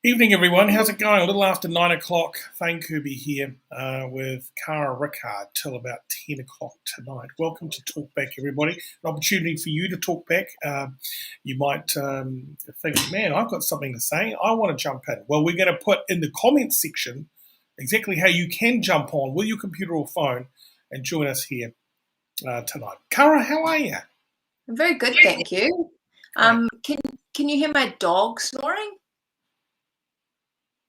Evening, everyone. How's it going? A little after 9 o'clock. Thane Kirby here with Cara Rickard till about 10 o'clock tonight. Welcome to Talkback, everybody. An opportunity for you to talk back. You might think, man, I've got something to say. I want to jump in. Well, we're going to put in the comments section exactly how you can jump on with your computer or phone and join us here tonight. Cara, how are you? I'm very good, thank you. Can you hear my dog snoring?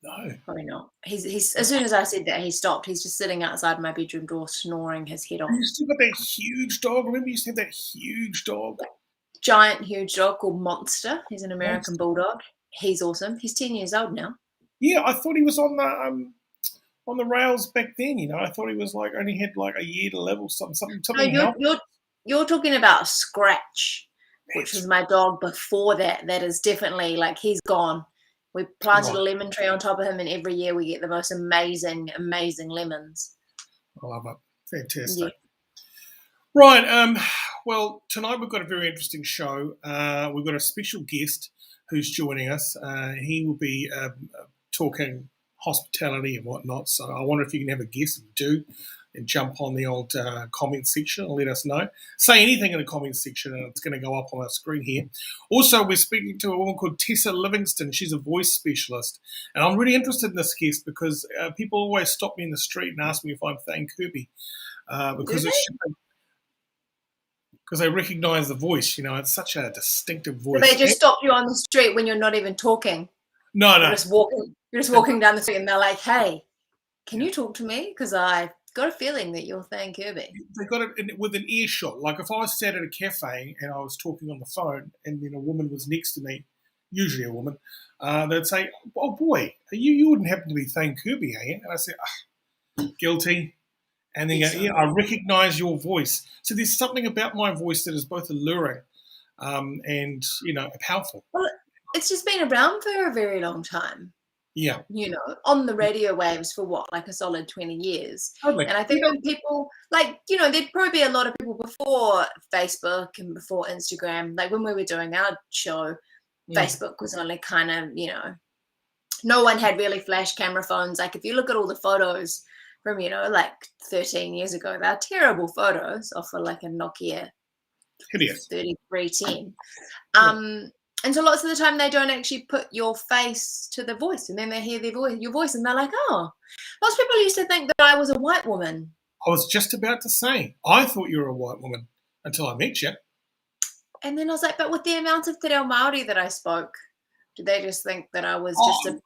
No. Probably not. He's as soon as I said that, he stopped. He's just sitting outside my bedroom door snoring his head off. You still got that huge dog. Remember you said that huge dog? Giant, huge dog called Monster. He's an American bulldog. He's awesome. He's 10 years old now. Yeah, I thought he was on the rails back then. You know, I thought he was like only had like a year to live or something. No, you're talking about Scratch, which was my dog before that. That is definitely like he's gone. We planted a lemon tree on top of him, and every year we get the most amazing, amazing lemons. I love it. Fantastic. Yeah. Right. Well, tonight we've got a very interesting show. We've got a special guest who's joining us. He will be talking hospitality and whatnot. So I wonder if you can have a guess. If you do, and jump on the old comment section and let us know. Say anything in the comment section and it's going to go up on our screen here. Also, we're speaking to a woman called Tessa Livingston. She's a voice specialist. And I'm really interested in this guest because people always stop me in the street and ask me if I'm Thane Kirby. Because they recognise the voice. You know, it's such a distinctive voice. So they just stop you on the street when you're not even talking? No. You're just walking down the street and they're like, hey, can you talk to me? Because I got a feeling that you're Thane Kirby. They got it with an earshot. Like if I was sat at a cafe and I was talking on the phone and then a woman was next to me, usually a woman, they'd say, oh boy, you wouldn't happen to be Thane Kirby, are you? And I said, guilty. And then yeah, I recognise your voice. So there's something about my voice that is both alluring and, you know, powerful. Well, it's just been around for a very long time. Yeah. You know, on the radio waves for what, like a solid 20 years. Totally. And I think when people, like, you know, there'd probably be a lot of people before Facebook and before Instagram. Like when we were doing our show, Facebook was only kind of, you know, no one had really flash camera phones. Like if you look at all the photos from, you know, like 13 years ago, they're terrible photos off of like a Nokia 3310. And so lots of the time they don't actually put your face to the voice, and then they hear your voice, and they're like, oh. Most people used to think that I was a white woman. I was just about to say, I thought you were a white woman until I met you. And then I was like, but with the amount of te reo Māori that I spoke, did they just think that I was just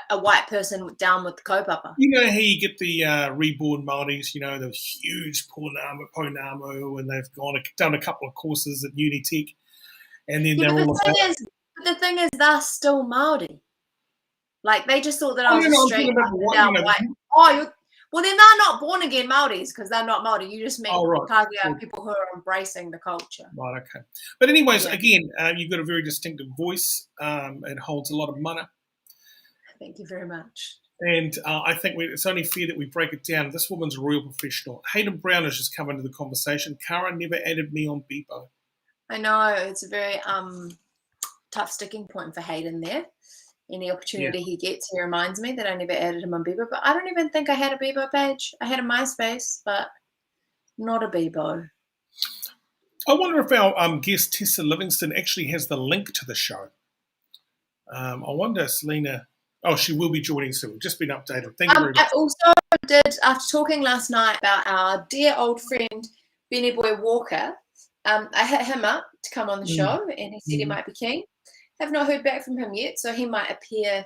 a white person down with the kaupapa? You know how you get the reborn Māoris, you know, those huge Pounamu, and they've done a couple of courses at Unitech. And then the thing is, they're still Māori. Like they just thought that I was a straight up and down white. Well, then they're not born again Māoris because they're not Māori. You just mean people who are embracing the culture. Right. Okay. But anyways, again, you've got a very distinctive voice. It holds a lot of mana. Thank you very much. And I think it's only fair that we break it down. This woman's a real professional. Hayden Brown has just come into the conversation. Cara never added me on Bebo. I know, it's a very tough sticking point for Hayden there. Any opportunity he gets, he reminds me that I never added him on Bebo. But I don't even think I had a Bebo page. I had a MySpace, but not a Bebo. I wonder if our guest, Tessa Livingston, actually has the link to the show. I wonder, Selenya. Oh, she will be joining soon. We've just been updated. Thank you very much. I also did, after talking last night about our dear old friend, Benny Boy Walker, I hit him up to come on the show, and he said he might be keen. Have not heard back from him yet, so he might appear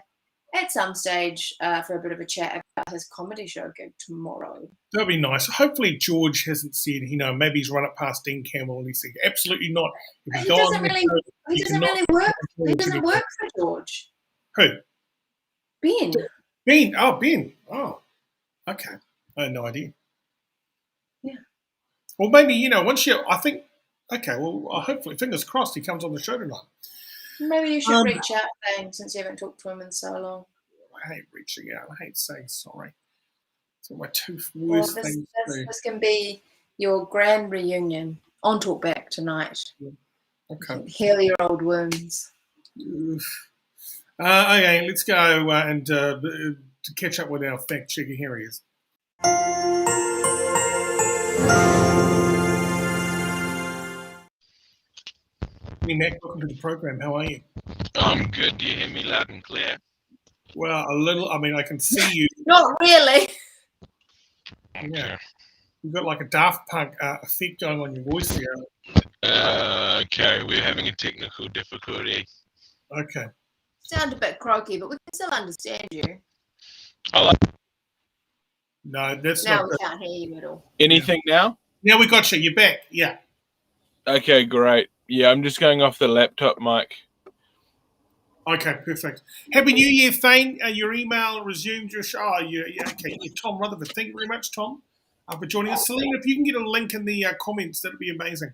at some stage for a bit of a chat about his comedy show gig tomorrow. That'd be nice. Hopefully George hasn't said, you know, maybe he's run it past Dean Campbell and he said, absolutely not. He doesn't really work. He doesn't work for George. Who? Ben. Ben. Oh, Ben. Oh, okay. I had no idea. Yeah. Well, maybe, you know, okay, well, hopefully, fingers crossed, he comes on the show tonight. Maybe you should reach out, Thane, since you haven't talked to him in so long. I hate reaching out. I hate saying sorry. It's my two worst things to do. This can be your grand reunion on Talkback tonight. Yeah. Okay. Heal your old wounds. Okay, let's go and to catch up with our fact checker. Here he is. Hey, Mack, welcome to the program. How are you? I'm good. Do you hear me loud and clear? Well, a little. I mean, I can see you. Not really. Okay. Yeah. You've got like a Daft Punk effect going on your voice there. Okay, we're having a technical difficulty. Okay. Sound a bit croaky, but we can still understand you. No, that's Now not we good. can't hear you at all. Anything now? Now we got you. You're back. Yeah. Okay, great. Yeah, I'm just going off the laptop mic. Okay, perfect. Happy New Year, Thane. Your email resumed your show. Okay. Tom Rutherford. Thank you very much, Tom, for joining us. Selena, if you can get a link in the comments, that'd be amazing.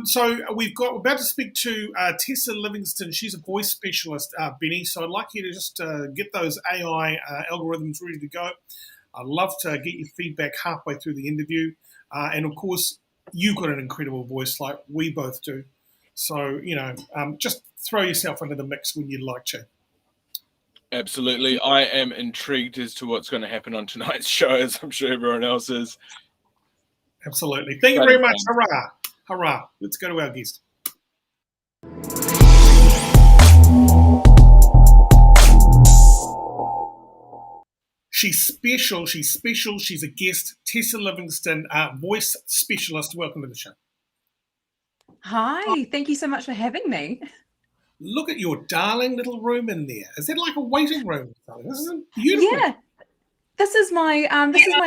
So we're about to speak to Tessa Livingston. She's a voice specialist, Benny. So I'd like you to just get those AI algorithms ready to go. I'd love to get your feedback halfway through the interview. And of course, you've got an incredible voice like we both do. So, just throw yourself into the mix when you'd like to. Absolutely. I am intrigued as to what's going to happen on tonight's show, as I'm sure everyone else is. Absolutely. Thank you very much. Hurrah. Hurrah. Let's go to our guest. She's special. She's a guest. Tessa Livingston, voice specialist. Welcome to the show. Hi. Thank you so much for having me. Look at your darling little room in there. Is that like a waiting room? This is beautiful. Yeah. This is my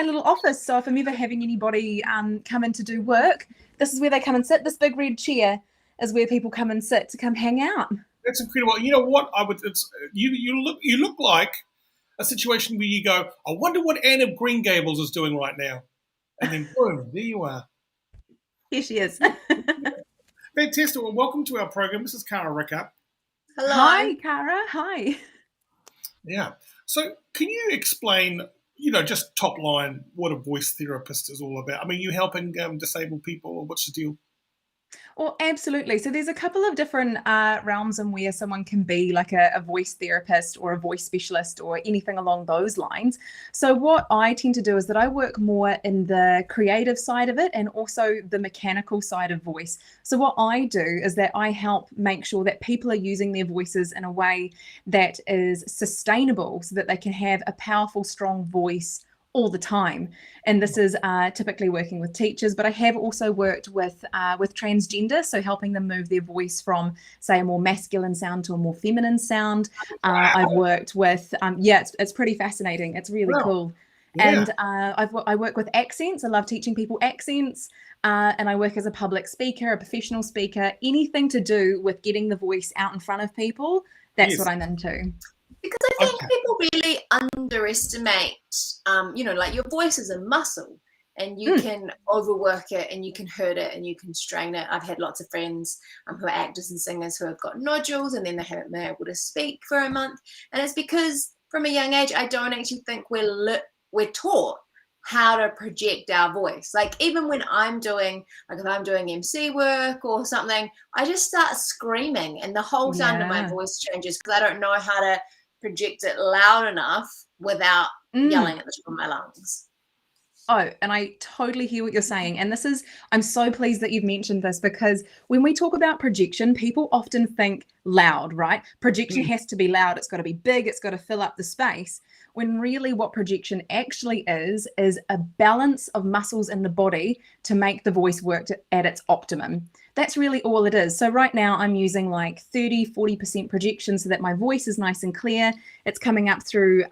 little office. So if I'm ever having anybody come in to do work, this is where they come and sit. This big red chair is where people come and sit to come hang out. That's incredible. You know what? You look like a situation where you go, I wonder what Anne of Green Gables is doing right now. And then boom, there you are. Here she is. Fantastic. Well, welcome to our program. This is Cara Rickard. Hello. Hi, Cara. Hi. Yeah. So can you explain, just top line, what a voice therapist is all about? I mean, you helping disabled people, or what's the deal? Well, absolutely. So there's a couple of different realms in where someone can be like a voice therapist or a voice specialist or anything along those lines. So what I tend to do is that I work more in the creative side of it and also the mechanical side of voice. So what I do is that I help make sure that people are using their voices in a way that is sustainable so that they can have a powerful, strong voice all the time. And this is typically working with teachers, but I have also worked with transgender, so helping them move their voice from, say, a more masculine sound to a more feminine sound. I've worked with, it's pretty fascinating. It's really cool. Yeah. And I work with accents. I love teaching people accents. And I work as a public speaker, a professional speaker, anything to do with getting the voice out in front of people. That's what I'm into. Because I think people really underestimate, like your voice is a muscle and you can overwork it and you can hurt it and you can strain it. I've had lots of friends who are actors and singers who have got nodules and then they haven't been able to speak for a month. And it's because from a young age, I don't actually think we're taught how to project our voice. Like even when I'm doing, like if I'm doing MC work or something, I just start screaming and the whole sound of my voice changes because I don't know how to project it loud enough without yelling at the top of my lungs. Oh, and I totally hear what you're saying. And I'm so pleased that you've mentioned this because when we talk about projection, people often think loud, right? Projection has to be loud. It's got to be big. It's got to fill up the space. When really what projection actually is a balance of muscles in the body to make the voice work at its optimum. That's really all it is. So right now I'm using like 30-40% projection so that my voice is nice and clear. It's coming up through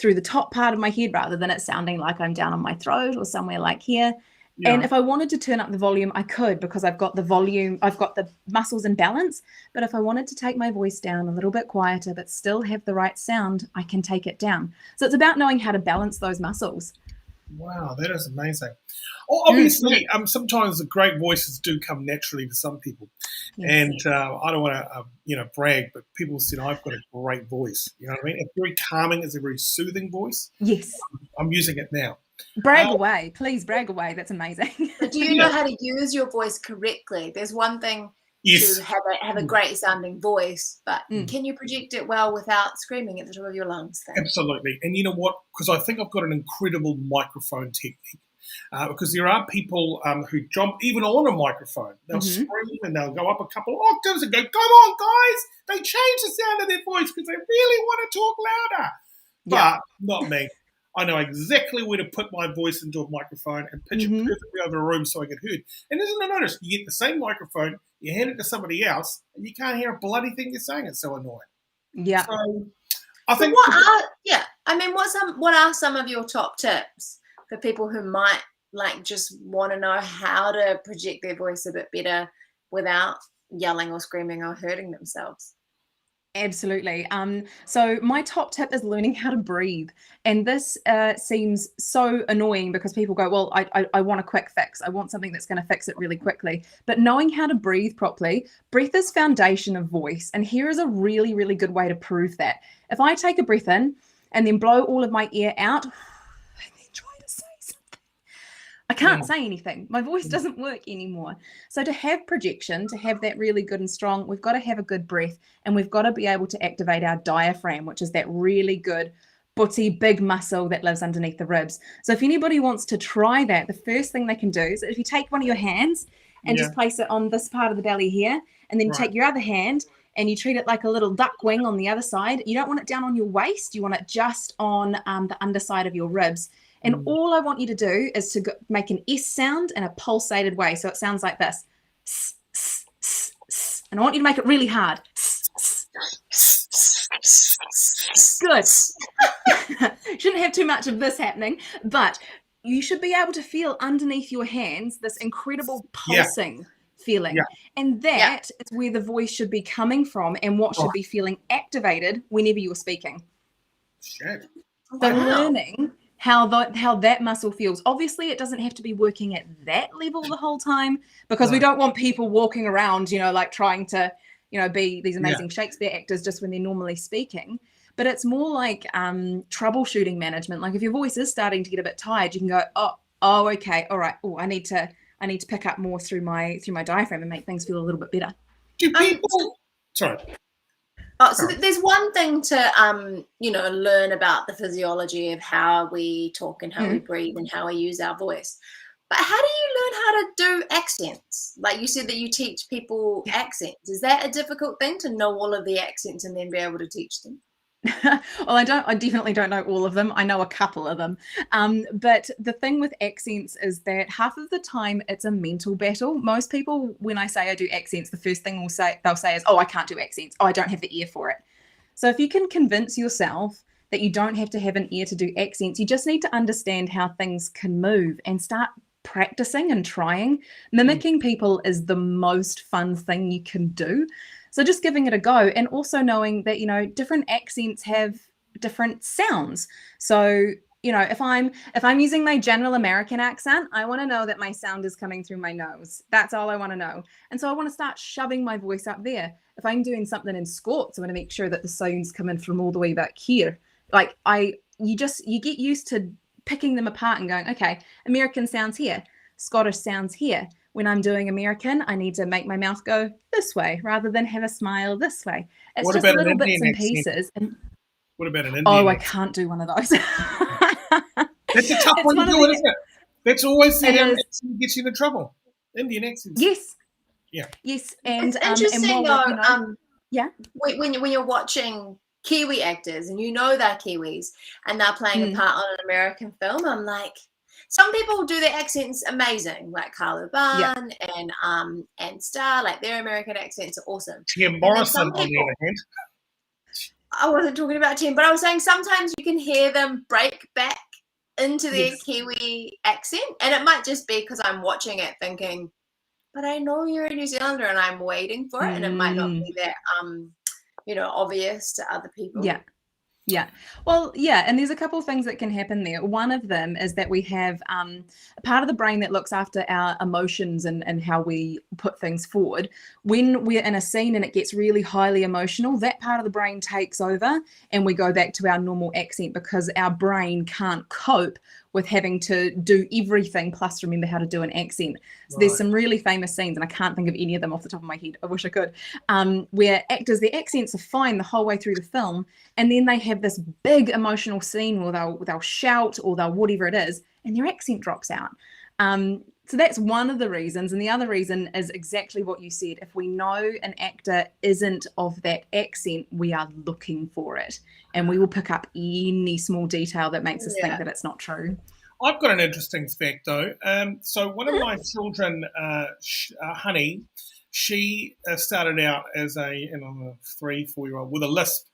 the top part of my head rather than it sounding like I'm down on my throat or somewhere like here. Yeah. And if I wanted to turn up the volume, I could because I've got the volume, I've got the muscles in balance. But if I wanted to take my voice down a little bit quieter but still have the right sound, I can take it down. So it's about knowing how to balance those muscles. Wow, that is amazing. Obviously, sometimes the great voices do come naturally to some people. Yes. And I don't want to, brag, but people said I've got a great voice. You know what I mean? It's very calming. It's a very soothing voice. Yes. I'm using it now. Brag away. Please brag away. That's amazing. But do you know how to use your voice correctly? There's one thing Yes. to have a great sounding voice, but can you project it well without screaming at the top of your lungs? Absolutely. And you know what? Because I think I've got an incredible microphone technique. Because there are people who jump even on a microphone. They'll scream and they'll go up a couple of octaves and go, come on, guys. They change the sound of their voice because they really want to talk louder. But not me. I know exactly where to put my voice into a microphone and pitch it perfectly over a room so I get heard. And isn't it notice? You get the same microphone, you hand it to somebody else, and you can't hear a bloody thing you're saying. It's so annoying. Yeah. So I think. What are some of your top tips for people who might just want to know how to project their voice a bit better without yelling or screaming or hurting themselves? Absolutely. So my top tip is learning how to breathe. And this seems so annoying because people go, well, I want a quick fix. I want something that's going to fix it really quickly. But knowing how to breathe properly, breath is foundation of voice. And here is a really, really good way to prove that. If I take a breath in and then blow all of my air out, I can't say anything. My voice doesn't work anymore. So to have projection, to have that really good and strong, we've got to have a good breath, and we've got to be able to activate our diaphragm, which is that really good butty big muscle that lives underneath the ribs. So if anybody wants to try that, the first thing they can do is if you take one of your hands and just place it on this part of the belly here, and then you take your other hand and you treat it like a little duck wing on the other side. You don't want it down on your waist. You want it just on the underside of your ribs. And all I want you to do is to make an S sound in a pulsated way. So it sounds like this. And I want you to make it really hard. Good. Shouldn't have too much of this happening, but you should be able to feel underneath your hands this incredible pulsing feeling. And that is where the voice should be coming from and what should be feeling activated whenever you're speaking. So learning how that muscle feels. Obviously, it doesn't have to be working at that level the whole time, because we don't want people walking around, like trying to, be these amazing Shakespeare actors just when they're normally speaking. But it's more like troubleshooting management. Like if your voice is starting to get a bit tired, you can go, oh, okay, all right. Oh, I need to pick up more through my diaphragm and make things feel a little bit better. Do people? Sorry. So there's one thing to, learn about the physiology of how we talk and how we breathe and how we use our voice. But how do you learn how to do accents? Like you said that you teach people accents. Is that a difficult thing to know all of the accents and then be able to teach them? Well, I definitely don't know all of them. I know a couple of them. But the thing with accents is that half of the time it's a mental battle. Most people, when I say I do accents, the first thing they'll say is, oh, I can't do accents. Oh, I don't have the ear for it. So if you can convince yourself that you don't have to have an ear to do accents, you just need to understand how things can move and start practicing and trying. Mimicking people is the most fun thing you can do. So just giving it a go, and also knowing that, different accents have different sounds. So, if I'm using my general American accent, I want to know that my sound is coming through my nose. That's all I want to know. And so I want to start shoving my voice up there. If I'm doing something in Scots, I want to make sure that the sound's coming from all the way back here. Like you get used to picking them apart and going, okay, American sounds here, Scottish sounds here. When I'm doing American, I need to make my mouth go this way rather than have a smile this way. It's just little bits and pieces. And what about an Indian? Oh, I can't do one of those. That's a tough one to do, isn't it? That's always the accent that gets you into trouble. Indian accents. Yes. Yeah. Yes. And it's interesting yeah. When you're watching Kiwi actors and they're Kiwis and they're playing a part on an American film, I'm like, some people do their accents amazing, like Carlo Barn and Star, like their American accents are awesome. Tim Morrison, on the other hand. I wasn't talking about Tim, but I was saying sometimes you can hear them break back into their Kiwi accent, and it might just be because I'm watching it thinking, but I know you're a New Zealander and I'm waiting for it, and it might not be that obvious to other people. Yeah. Well, and there's a couple of things that can happen there. One of them is that we have a part of the brain that looks after our emotions and how we put things forward. When we're in a scene and it gets really highly emotional, that part of the brain takes over and we go back to our normal accent because our brain can't cope with having to do everything plus remember how to do an accent. So there's some really famous scenes, and I can't think of any of them off the top of my head. I wish I could. Where actors, their accents are fine the whole way through the film, and then they have this big emotional scene where they'll shout or they'll whatever it is, and their accent drops out. So that's one of the reasons. And the other reason is exactly what you said. If we know an actor isn't of that accent, we are looking for it. And we will pick up any small detail that makes us think that it's not true. I've got an interesting fact, though. So one of my children, Honey, she started out as a 3-4-year-old with a lisp.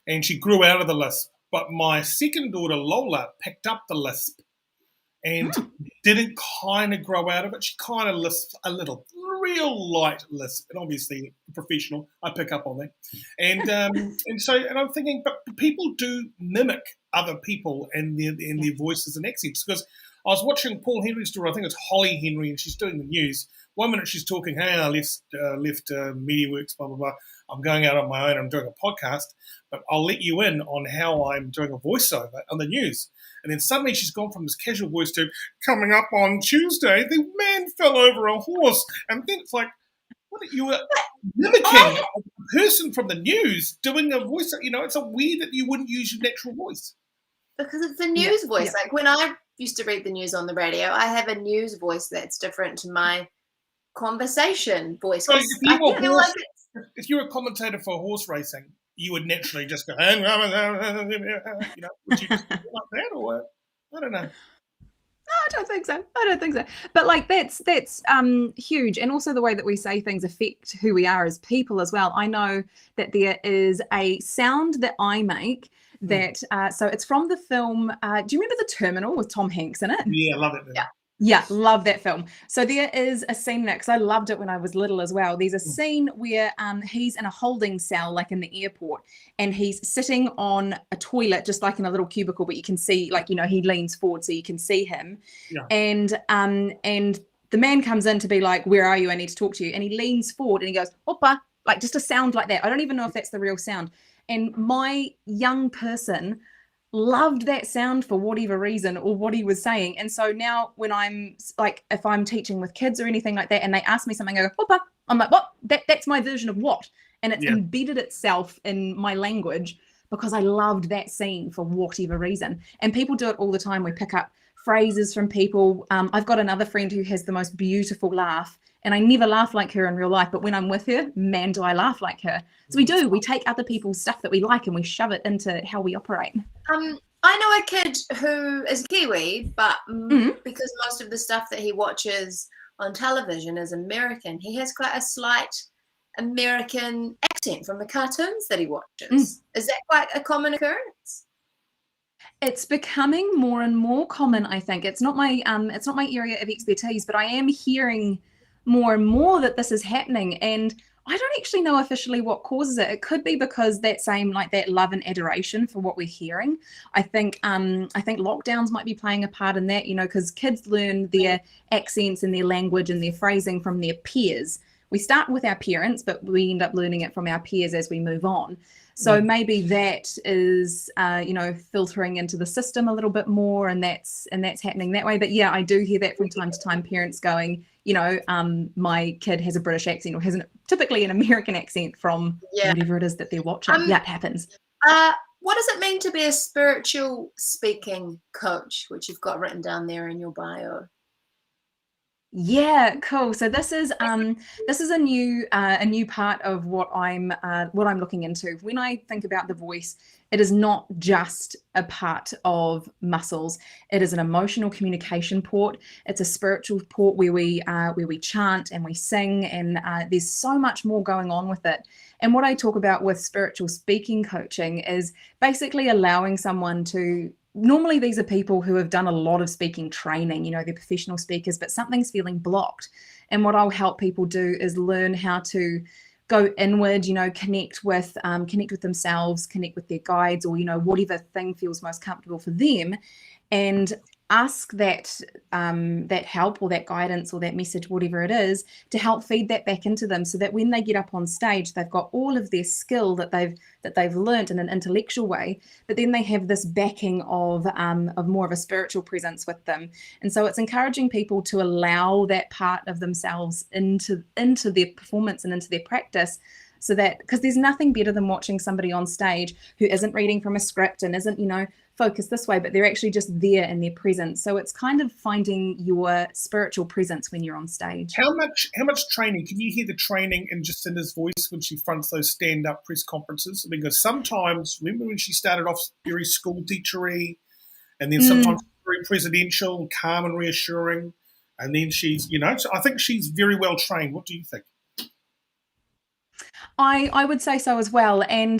And she grew out of the lisp. But my second daughter, Lola, picked up the lisp and didn't kind of grow out of it. She kind of lisped a little, real light lisp, and obviously professional. I pick up on that, and I'm thinking, but people do mimic other people and their voices and accents. Because I was watching Paul Henry's story. I think it's Holly Henry, and she's doing the news. 1 minute she's talking, hey, I left MediaWorks, blah blah blah. I'm going out on my own. I'm doing a podcast, but I'll let you in on how I'm doing a voiceover on the news. And then suddenly she's gone from this casual voice to coming up on Tuesday, the man fell over a horse. And then it's like, what are you mimicking a person from the news doing a voice? It's a weird that you wouldn't use your natural voice. Because it's a news voice. Like when I used to read the news on the radio, I have a news voice that's different to my conversation voice. So if you're a commentator for horse racing, you would naturally just go, would you just do like that, or I don't know. I don't think so. But like that's huge, and also the way that we say things affect who we are as people as well. I know that there is a sound that I make that so it's from the film. Do you remember The Terminal with Tom Hanks in it? Yeah, I love it. Yeah, love that film. So there is a scene in it, because I loved it when I was little as well. There's a scene where he's in a holding cell, like in the airport, and he's sitting on a toilet, just like in a little cubicle, but you can see, like, he leans forward so you can see him. Yeah. And the man comes in to be like, where are you? I need to talk to you. And he leans forward and he goes, Oppa, like just a sound like that. I don't even know if that's the real sound. And my young person loved that sound for whatever reason, or what he was saying. And so now when I'm like, if I'm teaching with kids or anything like that, and they ask me something, I go, Oppa. I'm like, what? That's my version of what? And it's embedded itself in my language because I loved that scene for whatever reason. And people do it all the time. We pick up phrases from people. I've got another friend who has the most beautiful laugh, and I never laugh like her in real life, but when I'm with her, man, do I laugh like her. So we take other people's stuff that we like and we shove it into how we operate. I know a kid who is Kiwi, but because most of the stuff that he watches on television is American, he has quite a slight American accent from the cartoons that he watches. Is that quite a common occurrence? It's becoming more and more common, I think. It's not my area of expertise, but I am hearing more and more that this is happening, and I don't actually know officially what causes it. It could be because that love and adoration for what we're hearing. I think lockdowns might be playing a part in that, because kids learn their accents and their language and their phrasing from their peers. We start with our parents, but we end up learning it from our peers as we move on. So maybe that is, filtering into the system a little bit more, and that's happening that way. But yeah, I do hear that from time to time, parents going, my kid has a British accent or has typically an American accent from whatever it is that they're watching. That happens. What does it mean to be a spiritual speaking coach, which you've got written down there in your bio? Yeah, cool. So this is a new part of what I'm looking into. When I think about the voice, it is not just a part of muscles. It is an emotional communication port. It's a spiritual port where we chant and we sing, and there's so much more going on with it. And what I talk about with spiritual speaking coaching is basically allowing someone to. Normally, these are people who have done a lot of speaking training, they're professional speakers, but something's feeling blocked. And what I'll help people do is learn how to go inward, connect with themselves, connect with their guides, or, whatever thing feels most comfortable for them, and ask that that help or that guidance or that message, whatever it is, to help feed that back into them, so that when they get up on stage, they've got all of their skill that they've learnt in an intellectual way, but then they have this backing of more of a spiritual presence with them. And so it's encouraging people to allow that part of themselves into their performance and into their practice. So that, because there's nothing better than watching somebody on stage who isn't reading from a script and isn't, focused this way, but they're actually just there in their presence. So it's kind of finding your spiritual presence when you're on stage. How much training? Can you hear the training in Jacinda's voice when she fronts those stand-up press conferences? Because sometimes, remember when she started off very school teachery, and then sometimes very presidential, calm and reassuring, and then she's, so I think she's very well trained. What do you think? I would say so as well. And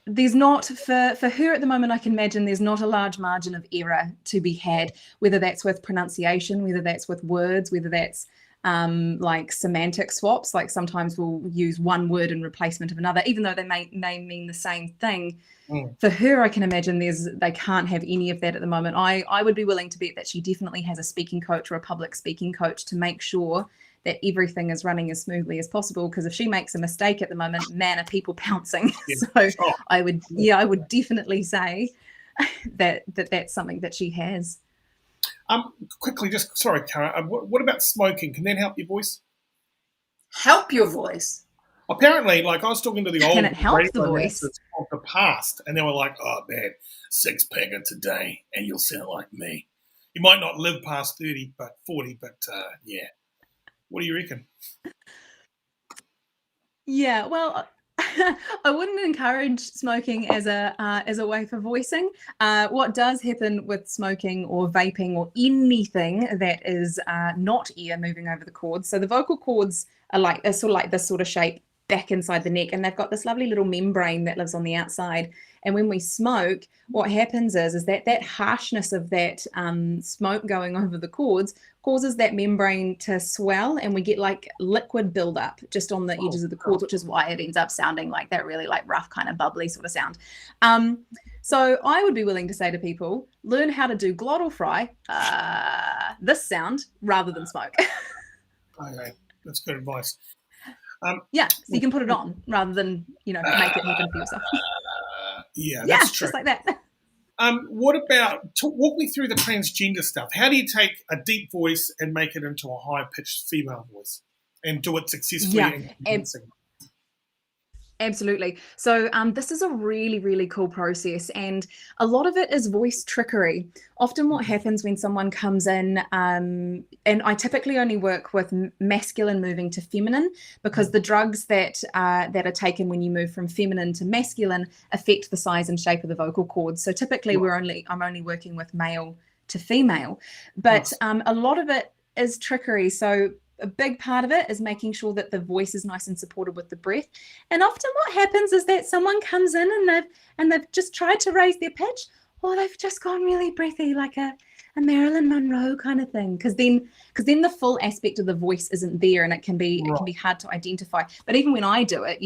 there's not, for her at the moment, I can imagine there's not a large margin of error to be had, whether that's with pronunciation, whether that's with words, whether that's like semantic swaps, like sometimes we'll use one word in replacement of another, even though they may mean the same thing. For her, I can imagine they can't have any of that at the moment. I would be willing to bet that she definitely has a speaking coach or a public speaking coach to make sure that everything is running as smoothly as possible, because if she makes a mistake at the moment, man, are people pouncing. So I would definitely say that's something that she has. Quickly, just sorry, Cara. What about smoking? Can that help your voice? Help your voice? Apparently, like I was talking to the old Can it help the voice of the past, and they were like, "Oh man, 6-packer today, and you'll sound like me. You might not live past 30, but 40, but yeah." What do you reckon? Yeah, well, I wouldn't encourage smoking as a way for voicing. What does happen with smoking or vaping or anything that is not air moving over the cords? So the vocal cords are sort of like this sort of shape back inside the neck, and they've got this lovely little membrane that lives on the outside. And when we smoke, what happens is that harshness of that smoke going over the cords causes that membrane to swell, and we get like liquid buildup just on the edges of the cords, which is why it ends up sounding like that really like rough kind of bubbly sort of sound. So I would be willing to say to people, learn how to do glottal fry, this sound, rather than smoke. Okay, that's good advice. Yeah, so you can put it on rather than, make it happen for yourself. Yeah, that's true. Just like that. What about, walk me through the transgender stuff. How do you take a deep voice and make it into a high-pitched female voice and do it successfully and convincing? Absolutely. So this is a really, really cool process, and a lot of it is voice trickery. Often what happens when someone comes in, and I typically only work with masculine moving to feminine, because the drugs that are taken when you move from feminine to masculine affect the size and shape of the vocal cords. So typically I'm only working with male to female, but a lot of it is trickery. So a big part of it is making sure that the voice is nice and supported with the breath. And often what happens is that someone comes in and they've just tried to raise their pitch, or they've just gone really breathy, like a Marilyn Monroe kind of thing. Because then the full aspect of the voice isn't there, and it can be hard to identify. But even when I do it,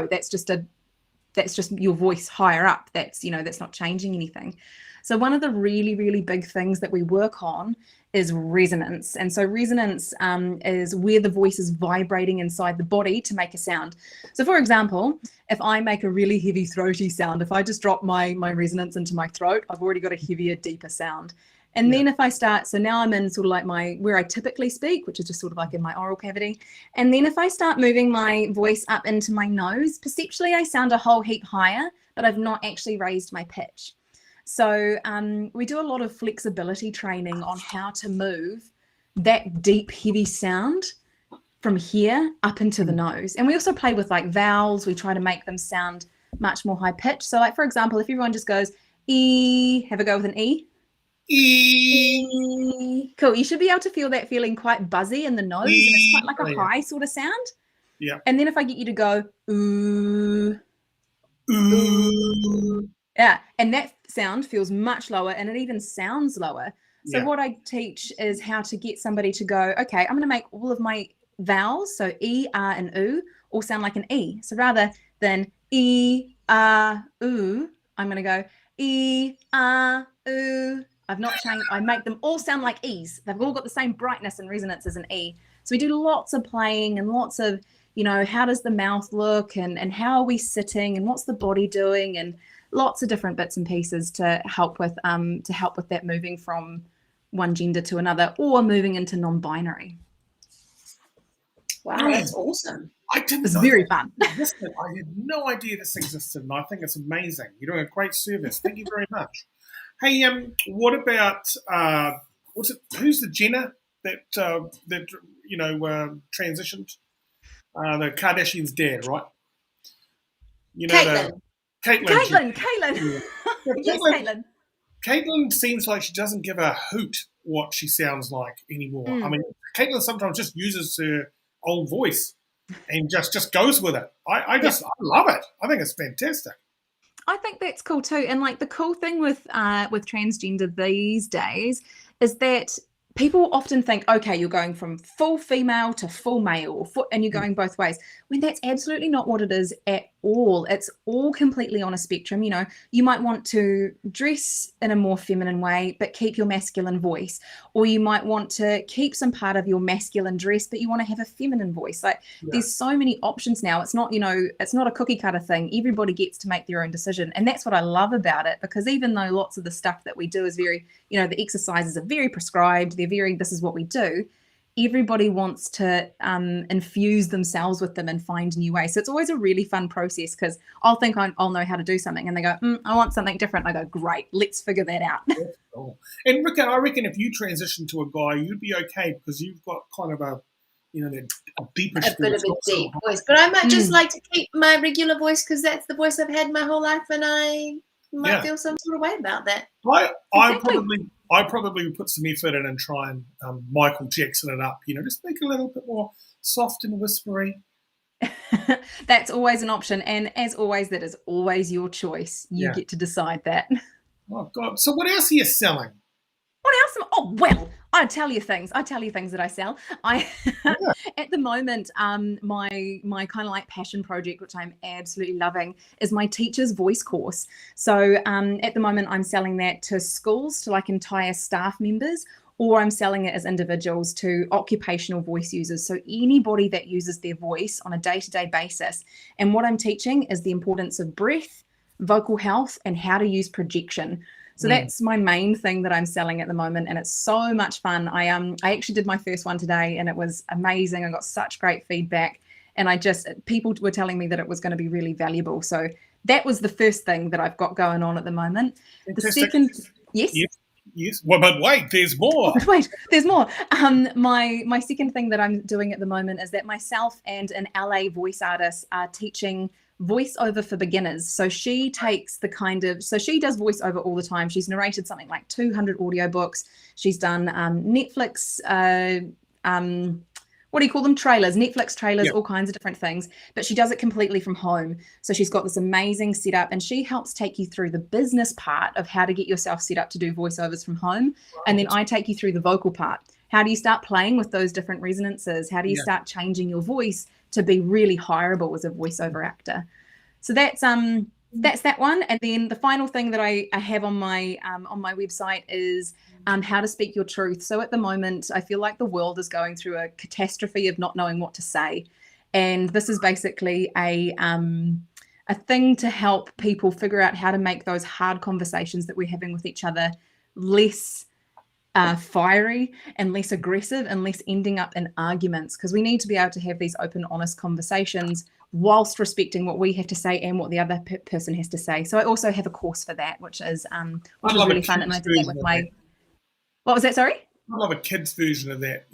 that's just your voice higher up. That's not changing anything. So one of the really, really big things that we work on is resonance. And so resonance is where the voice is vibrating inside the body to make a sound. So for example, if I make a really heavy throaty sound, if I just drop my resonance into my throat, I've already got a heavier, deeper sound. And then if I start, so now I'm in sort of like where I typically speak, which is just sort of like in my oral cavity. And then if I start moving my voice up into my nose, perceptually I sound a whole heap higher, but I've not actually raised my pitch. So we do a lot of flexibility training on how to move that deep, heavy sound from here up into the nose. And we also play with like vowels. We try to make them sound much more high pitched. So like, for example, if everyone just goes E, have a go with an E. E. Cool. You should be able to feel that feeling quite buzzy in the nose, and it's quite like a high sort of sound. Yeah. And then if I get you to go ooh, ooh. Yeah, and that sound feels much lower, and it even sounds lower. So what I teach is how to get somebody to go, okay, I'm going to make all of my vowels, so E, R, and oo, all sound like an E. So rather than E, R, oo, I'm going to go E, R, oo. I've not changed. I make them all sound like E's. They've all got the same brightness and resonance as an E. So we do lots of playing and lots of, how does the mouth look and how are we sitting and what's the body doing, and lots of different bits and pieces to help with that moving from one gender to another or moving into non-binary. Wow, that's awesome. I didn't It's know very that fun. existed. I had no idea this existed, and I think it's amazing. You're doing a great service. Thank you very much. Hey, what about who's the Jenner that transitioned? The Kardashians' dad, right? Caitlyn. Caitlyn. Caitlyn. Yeah, Yes, Caitlyn. Caitlyn seems like she doesn't give a hoot what she sounds like anymore. I mean, Caitlyn sometimes just uses her old voice and just goes with it. I love it. I think it's fantastic. I think that's cool too. And like the cool thing with transgender these days is that people often think, okay, you're going from full female to full male, and you're going both ways, when that's absolutely not what it is at all. It's all completely on a spectrum. You might want to dress in a more feminine way, but keep your masculine voice, or you might want to keep some part of your masculine dress, but you want to have a feminine voice. There's so many options now. It's not, it's not a cookie cutter thing. Everybody gets to make their own decision. And that's what I love about it, because even though lots of the stuff that we do is very, the exercises are very prescribed, this is what we do, everybody wants to infuse themselves with them and find new ways. So it's always a really fun process, because I'll think I'll know how to do something and they go, I want something different. I go, great, let's figure that out. Cool. And Rickard, I reckon if you transition to a guy, you'd be okay, because you've got kind of a deeper a bit of a deep voice. But I might just like to keep my regular voice, because that's the voice I've had my whole life, and I might feel some sort of way about that. I probably would put some effort in and try and Michael Jackson it up, just make it a little bit more soft and whispery. That's always an option. And as always, that is always your choice. You get to decide that. Oh, God. So what else are you selling? What else? Oh, well, I tell you things that I sell. At the moment, my kind of like passion project, which I'm absolutely loving, is my teacher's voice course. So at the moment, I'm selling that to schools, to like entire staff members, or I'm selling it as individuals to occupational voice users. So anybody that uses their voice on a day-to-day basis. And what I'm teaching is the importance of breath, vocal health, and how to use projection. So that's my main thing that I'm selling at the moment, and it's so much fun. I actually did my first one today, and it was amazing. I got such great feedback, and people were telling me that it was going to be really valuable. So that was the first thing that I've got going on at the moment. The second, yes. Well, but wait, there's more. There's more. My second thing that I'm doing at the moment is that myself and an LA voice artist are teaching voiceover for beginners. So she takes she does voiceover all the time. She's narrated something like 200 audiobooks. She's done Netflix, what do you call them? Trailers, Netflix trailers, all kinds of different things. But she does it completely from home. So she's got this amazing setup, and she helps take you through the business part of how to get yourself set up to do voiceovers from home. Right. And then I take you through the vocal part. How do you start playing with those different resonances? How do you start changing your voice to be really hireable as a voiceover actor? So that's that one. And then the final thing that I have on my website is how to speak your truth. So at the moment, I feel like the world is going through a catastrophe of not knowing what to say. And this is basically a thing to help people figure out how to make those hard conversations that we're having with each other less fiery and less aggressive and less ending up in arguments, because we need to be able to have these open, honest conversations whilst respecting what we have to say and what the other person has to say. So I also have a course for that, which is really fun. And I did that with what was that? Sorry? I love a kid's version of that.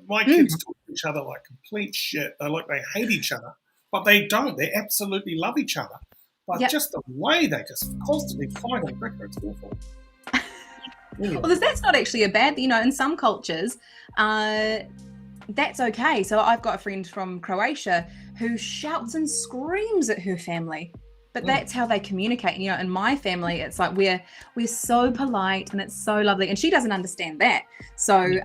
My kids talk to each other like complete shit. They hate each other, but they don't. They absolutely love each other. But just the way they just constantly fight and bicker, it's awful. Well, that's not actually a bad, in some cultures, that's okay. So I've got a friend from Croatia who shouts and screams at her family, but that's how they communicate. In my family, it's like we're so polite and it's so lovely, and she doesn't understand that. So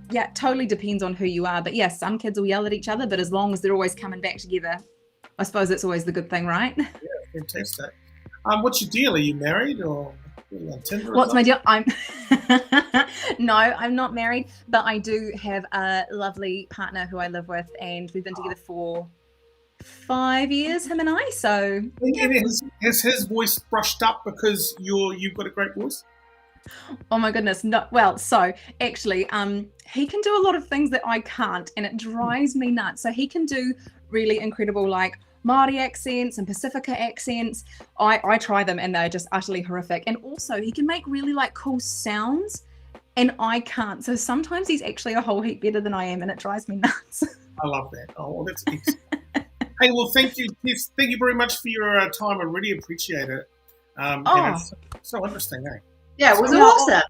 it totally depends on who you are. But yes, some kids will yell at each other, but as long as they're always coming back together, I suppose that's always the good thing, right? Yeah, fantastic. What's your deal? Are you married or? Really on Tinder, What's my isn't deal? No, I'm not married, but I do have a lovely partner who I live with, and we've been together for 5 years, him and I. So it? Has his voice brushed up because you've got a great voice? oh my goodness, no. Well, so actually, he can do a lot of things that I can't, and it drives me nuts. So he can do really incredible like Māori accents and Pacifica accents. I try them and they're just utterly horrific. And also he can make really like cool sounds, and I can't. So sometimes he's actually a whole heap better than I am, and it drives me nuts. I love that. Oh, well, that's excellent. Hey, well, thank you, Tess. Thank you very much for your time. I really appreciate it. And it's so interesting, eh? Yeah, it was awesome.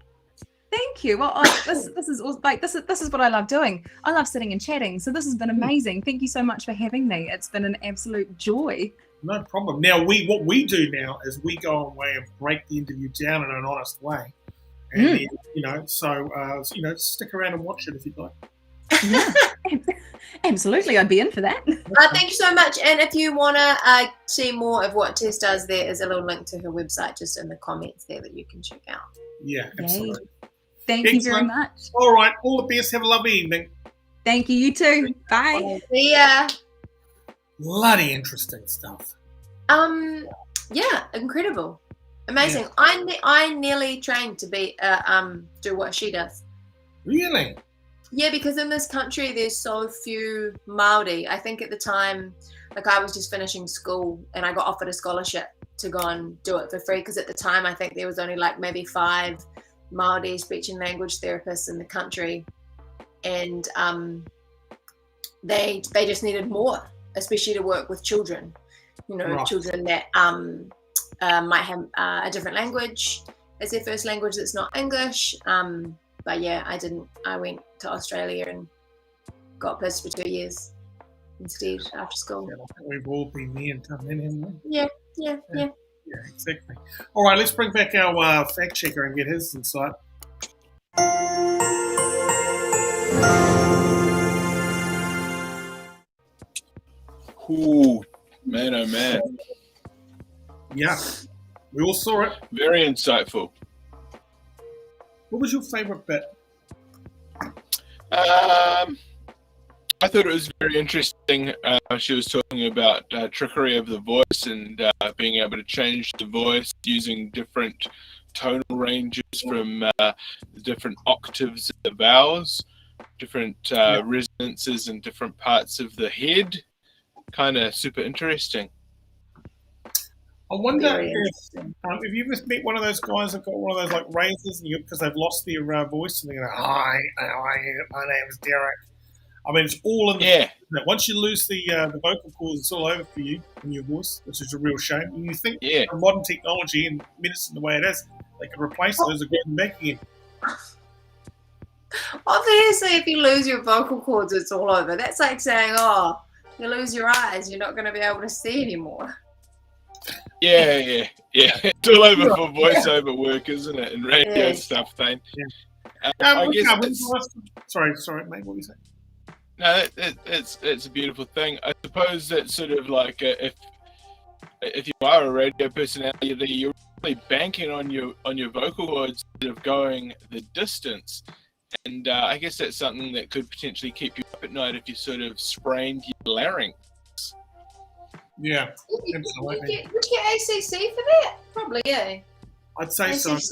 Thank you. Well, this is like this is what I love doing. I love sitting and chatting. So this has been amazing. Thank you so much for having me. It's been an absolute joy. No problem. Now, what we do now is we go away and break the interview down in an honest way, and then, stick around and watch it if you'd like. Yeah, absolutely. I'd be in for that. Thank you so much. And if you want to see more of what Tess does, there is a little link to her website just in the comments there that you can check out. Yeah, absolutely. Thank you very much. All right. All the best. Have a lovely evening. Thank you. You too. Bye. See ya. Bloody interesting stuff. Yeah, incredible, amazing. Yeah. I nearly trained to be do what she does. Really? Yeah, because in this country there's so few Māori. I think at the time, like I was just finishing school and I got offered a scholarship to go and do it for free, because at the time I think there was only like maybe 5 Māori speech and language therapists in the country, and they just needed more, especially to work with children, right. Children that might have a different language as their first language that's not English. But yeah, I went to Australia and got pissed for 2 years instead after school. Yeah, we've all been there and done that, haven't we? Yeah, exactly. All right, let's bring back our fact checker and get his insight. Ooh, man, oh man. Yeah, we all saw it. Very insightful. What was your favourite bit? I thought it was very interesting. She was talking about trickery of the voice and being able to change the voice using different tonal ranges from the different octaves of the vowels, different resonances in different parts of the head. Kind of super interesting. I wonder if you ever met one of those guys that got one of those like razors because they've lost their voice and they go, "Hi, my name is Derek." I mean, it's all in the once you lose the vocal cords, it's all over for you in your voice, which is a real shame. And you think modern technology and medicine the way it is, they can replace those and get them back again. Obviously, if you lose your vocal cords, it's all over. That's like saying, "Oh, you lose your eyes, you're not going to be able to see anymore." Yeah. It's all over for voiceover work, isn't it? And radio stuff, Thane. Yeah. I guess sorry, mate. What were you saying? No, it's a beautiful thing. I suppose that sort of like if you are a radio personality, you're really banking on your vocal cords instead of going the distance. And I guess that's something that could potentially keep you up at night if you sort of sprained your larynx. Yeah, would you get ACC for that? Probably, yeah. I'd say ACC? so. If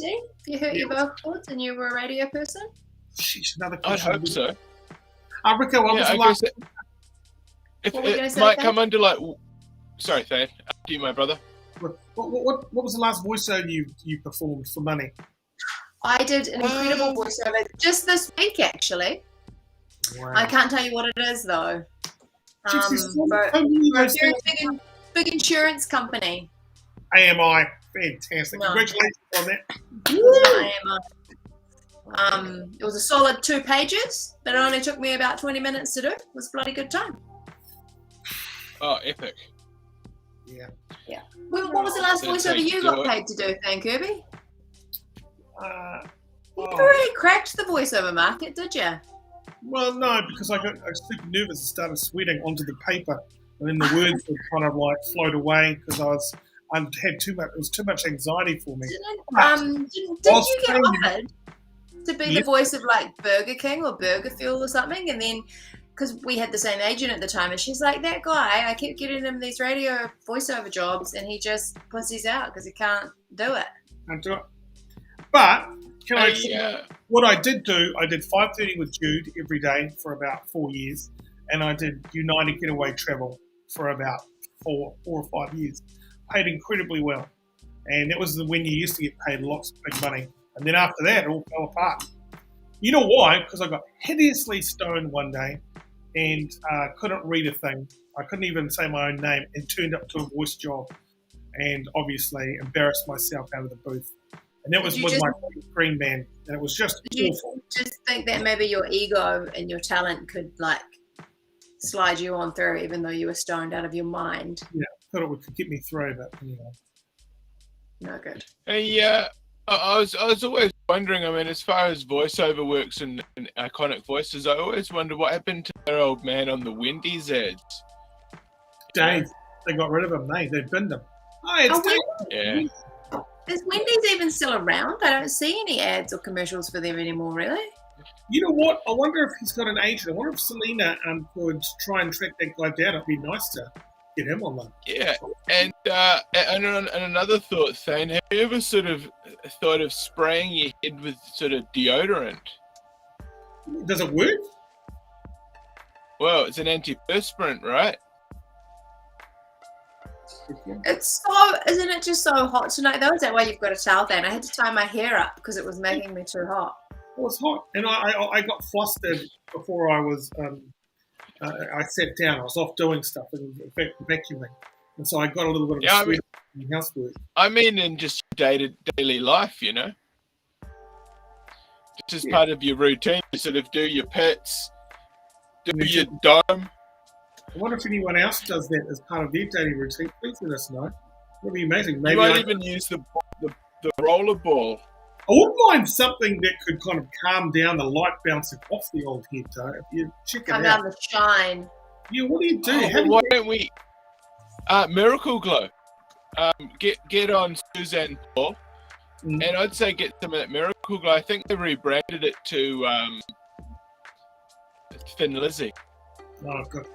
you hurt your vocal cords and you were a radio person? Sheesh, another question. I'd hope so. Rickard, what was the last... It might come under like... Sorry, Thane. After you, my brother. What was the last voiceover you performed for money? I did an incredible voiceover just this week, actually. Wow. I can't tell you what it is, though. For a very big insurance company. AMI, fantastic. No. Congratulations on that. AMI. It was a solid 2 pages, but it only took me about 20 minutes to do. It was a bloody good time. Oh, epic. Yeah. What was the last voiceover you got paid to do, Thane, Kirby? You never really cracked the voiceover market, did you? Well, no, because I was super nervous and started sweating onto the paper, and then the words would kind of like float away because I was I had too much. It was too much anxiety for me. Didn't you get offered to be the voice of like Burger King or Burger Fuel or something? And then, because we had the same agent at the time, and she's like, that guy, I keep getting him these radio voiceover jobs, and he just pussies out because he can't do it. Can't do it. But what I did do, I did 5:30 with Jude every day for about 4 years, and I did United Getaway Travel for about 4 or 5 years. Paid incredibly well, and that was when you used to get paid lots of big money. And then after that, it all fell apart. You know why? Because I got hideously stoned one day and couldn't read a thing. I couldn't even say my own name and turned up to a voice job, and obviously embarrassed myself out of the booth. And that was with my green man, and it was just awful. Just think that maybe your ego and your talent could like slide you on through, even though you were stoned out of your mind. Yeah, thought it would get me through, but anyway. No good. Yeah, I was always wondering. I mean, as far as voiceover works and iconic voices, I always wonder what happened to that old man on the Wendy's ads. Dave, they got rid of him, mate. They binned him. Oh, it's Dave. Yeah. Is Wendy's even still around? I don't see any ads or commercials for them anymore, really. You know what? I wonder if he's got an agent. I wonder if Selenya could try and track that guy down. It'd be nice to get him on one. Yeah, and another thought, Thane, have you ever sort of thought of spraying your head with sort of deodorant? Does it work? Well, it's an antiperspirant, right? It's so, isn't it just so hot tonight though? Is that why you've got a towel, Thane? I had to tie my hair up because it was making me too hot. It was hot, and I got flustered before I was. I sat down. I was off doing stuff and vacuuming, and so I got a little bit of sweat in housework. I mean, in just daily life, you know, it's just part of your routine. You sort of do your pits, do your dome. I wonder if anyone else does that as part of their daily routine. Please let us know. It'd be amazing. Maybe you might even use the roller ball. I wouldn't mind something that could kind of calm down the light bouncing off the old head, though. If you check it out. Calm down the shine. Yeah, what do you do? Why don't we... Miracle Glow. Get on Suzanne Paul, and I'd say get some of that Miracle Glow. I think they rebranded it to Thin Lizzy. Oh, gotcha.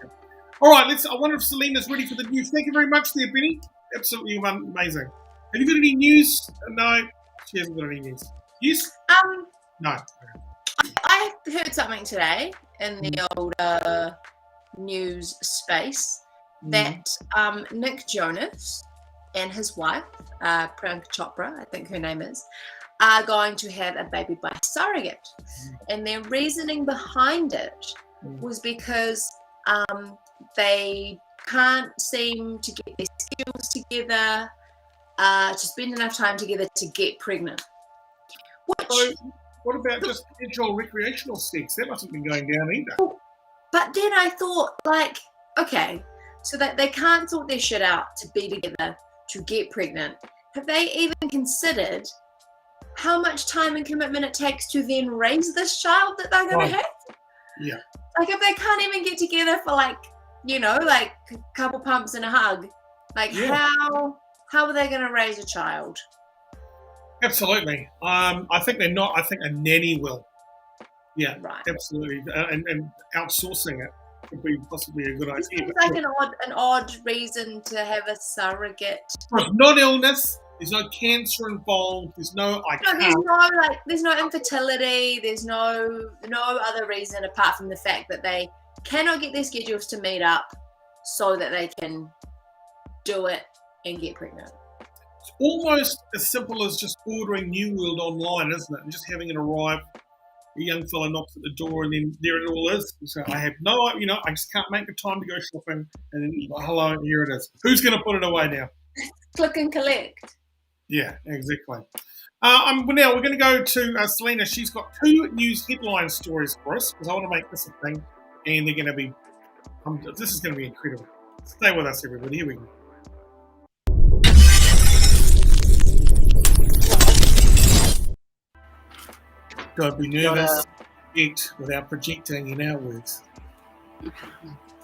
All right, I wonder if Selena's ready for the news. Thank you very much there, Benny. Absolutely amazing. Have you got any news? No, she hasn't got any news. Yes? No. I heard something today in the old news space that Nick Jonas and his wife, Priyanka Chopra, I think her name is, are going to have a baby by surrogate. And their reasoning behind it was because they can't seem to get their schedules together to spend enough time together to get pregnant. So, what about just casual recreational sex? That mustn't be going down either. But then I thought, like, okay, so that they can't sort their shit out to be together to get pregnant. Have they even considered how much time and commitment it takes to then raise this child that they're going to have? Yeah. Like, if they can't even get together for, like, you know, like a couple pumps and a hug, like, how are they going to raise a child? Absolutely. I think they're not. I think a nanny will. Yeah, right. Absolutely. And outsourcing it would be possibly a good idea. It seems like an odd reason to have a surrogate. There's no illness. There's no cancer involved. There's no. There's no infertility. There's no other reason apart from the fact that they cannot get their schedules to meet up, so that they can do it and get pregnant. It's almost as simple as just ordering New World online, isn't it? And just having it arrive. A young fella knocks at the door, and then there it all is. So I have I just can't make the time to go shopping. And then, hello, here it is. Who's going to put it away now? Click and collect. Yeah, exactly. Now we're going to go to Selenya. She's got 2 news headline stories for us because I want to make this a thing, and they're going to be. This is going to be incredible. Stay with us, everybody. Here we go. Don't be nervous. Eat without projecting in our words.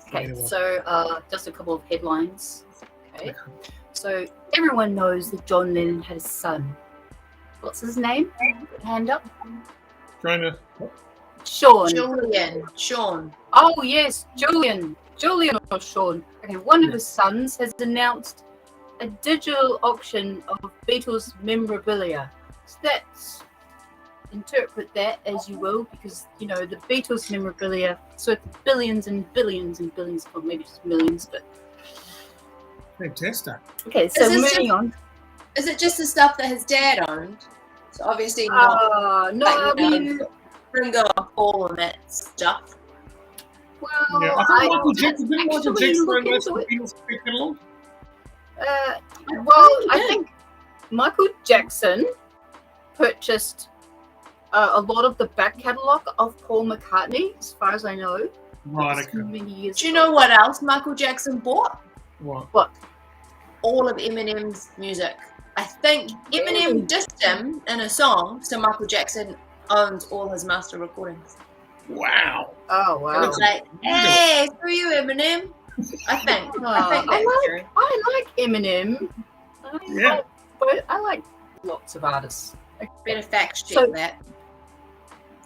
Okay, so just a couple of headlines. Okay. So everyone knows that John Lennon had a son. What's his name? Hand up. Trying to. Sean. Sean. Oh yes, Julian or Sean. Okay, one of his sons has announced a digital auction of Beatles memorabilia. So that's, interpret that as you will, because you know the Beatles memorabilia. So it's billions and billions and billions, or maybe just millions, but Fantastic. okay. So moving on. Is it just the stuff that his dad owned? So obviously not. No, I mean, Ringo, Paul, and that stuff. well, Yeah, I think Michael Jackson actually didn't Michael look Jackson own into most of the it. Beatles back catalog? Well, I think Michael Jackson purchased a lot of the back catalogue of Paul McCartney, as far as I know. Right, So okay. many years Do you know what else Michael Jackson bought? What? All of Eminem's music. I think Eminem dissed him in a song, so Michael Jackson owns all his master recordings. Wow. Oh wow! It's like, hey, screw you, Eminem. I think that's true. I like Eminem. Yeah. But I like lots of artists. Better fact check So- that.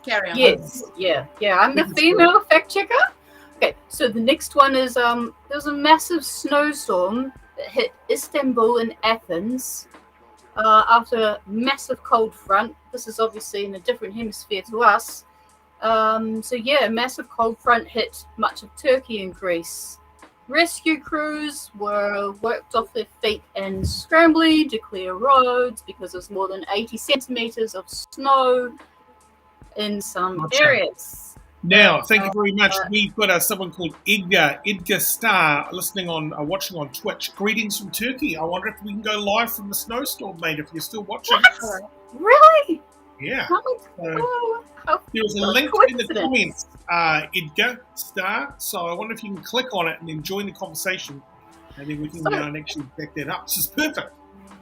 Carry on. Yes, yeah. I'm the female fact checker. Okay, so the next one is there was a massive snowstorm that hit Istanbul and Athens after a massive cold front. This is obviously in a different hemisphere to us. So yeah, a massive cold front hit much of Turkey and Greece. Rescue crews were worked off their feet and scrambling to clear roads because there's more than 80 centimeters of snow in some Gotcha. areas. Now, thank you very much. We've got someone called Edgar Starr watching on Twitch. Greetings from Turkey. I wonder if we can go live from the snowstorm, mate, if you're still watching. What? Really? Yeah. How There was a link in the coincidence. comments, Edgar Starr. So I wonder if you can click on it and then join the conversation, and then we can actually back that up. This is perfect.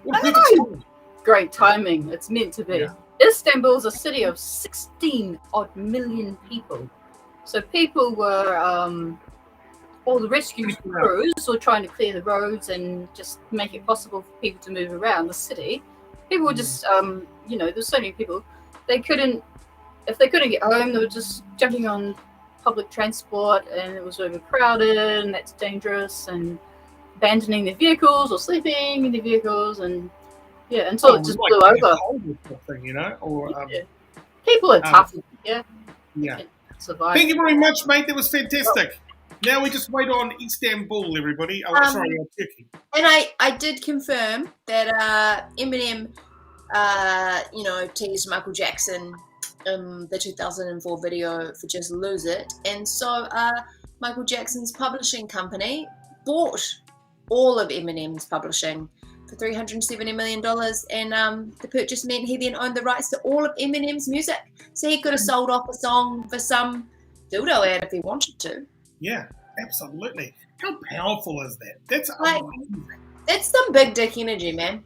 What a perfect story. Great timing. It's meant to be. Yeah. Istanbul is a city of 16 odd million people. So people were, all the rescue crews were trying to clear the roads and just make it possible for people to move around the city. People were just, there's so many people. If they couldn't get home, they were just jumping on public transport and it was overcrowded and that's dangerous, and abandoning their vehicles or sleeping in their vehicles, and until it just blew over. Thing, or People are tough. Yeah. Survive. Thank you very much, mate. That was fantastic. Now we just wait on Istanbul, everybody. Turkey. And I did confirm that Eminem, teased Michael Jackson the 2004 video for Just Lose It. And so Michael Jackson's publishing company bought all of Eminem's publishing for $370 million, and the purchase meant he then owned the rights to all of Eminem's music. So he could have sold off a song for some dildo ad if he wanted to. Yeah, absolutely. How powerful is that? That's amazing. That's some big dick energy, man.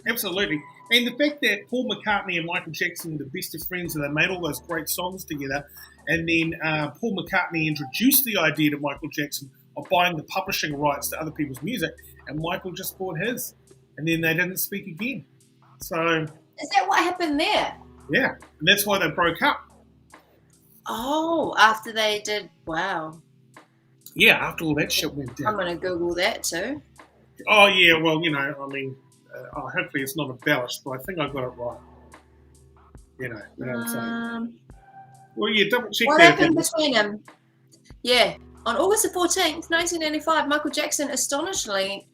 Absolutely. And the fact that Paul McCartney and Michael Jackson were the best of friends and they made all those great songs together, and then Paul McCartney introduced the idea to Michael Jackson of buying the publishing rights to other people's music, and Michael just bought his, and then they didn't speak again. So is that what happened there? Yeah, and that's why they broke up. Oh, after they did, wow. Yeah, after all that shit went down. I'm going to Google that too. Oh, yeah, well, hopefully it's not embellished, but I think I got it right. You know what I'm saying? Well, yeah, double check what that. happened between them? Yeah. On August the 14th, 1985, Michael Jackson astonishingly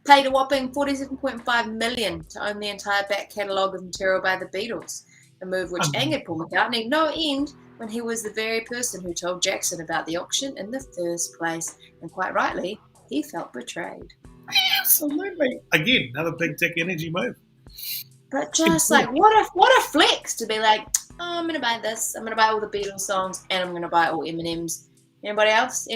paid a whopping $47.5 million to own the entire back catalogue of material by the Beatles, a move which angered Paul McCartney no end when he was the very person who told Jackson about the auction in the first place. And quite rightly, he felt betrayed. Absolutely. Again, another big dick energy move. But just like, what a flex to be like, oh, I'm going to buy this. I'm going to buy all the Beatles songs, and I'm going to buy all Eminem's. Anybody else?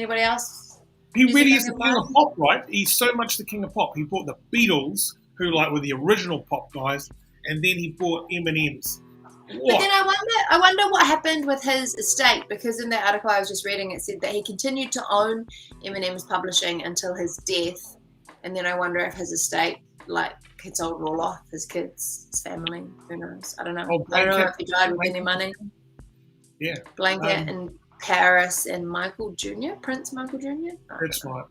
He really is the king of pop, right? He's so much the king of pop. He bought the Beatles, who were the original pop guys, and then he bought Eminem's. But then I wonder what happened with his estate, because in that article I was just reading, it said that he continued to own Eminem's publishing until his death, and then I wonder if his estate, like, had sold it all off, his kids, his family, who knows? I don't know. I don't know if he died with any money. Yeah. Blanket and Paris and Michael Jr., Prince Michael Jr. That's right.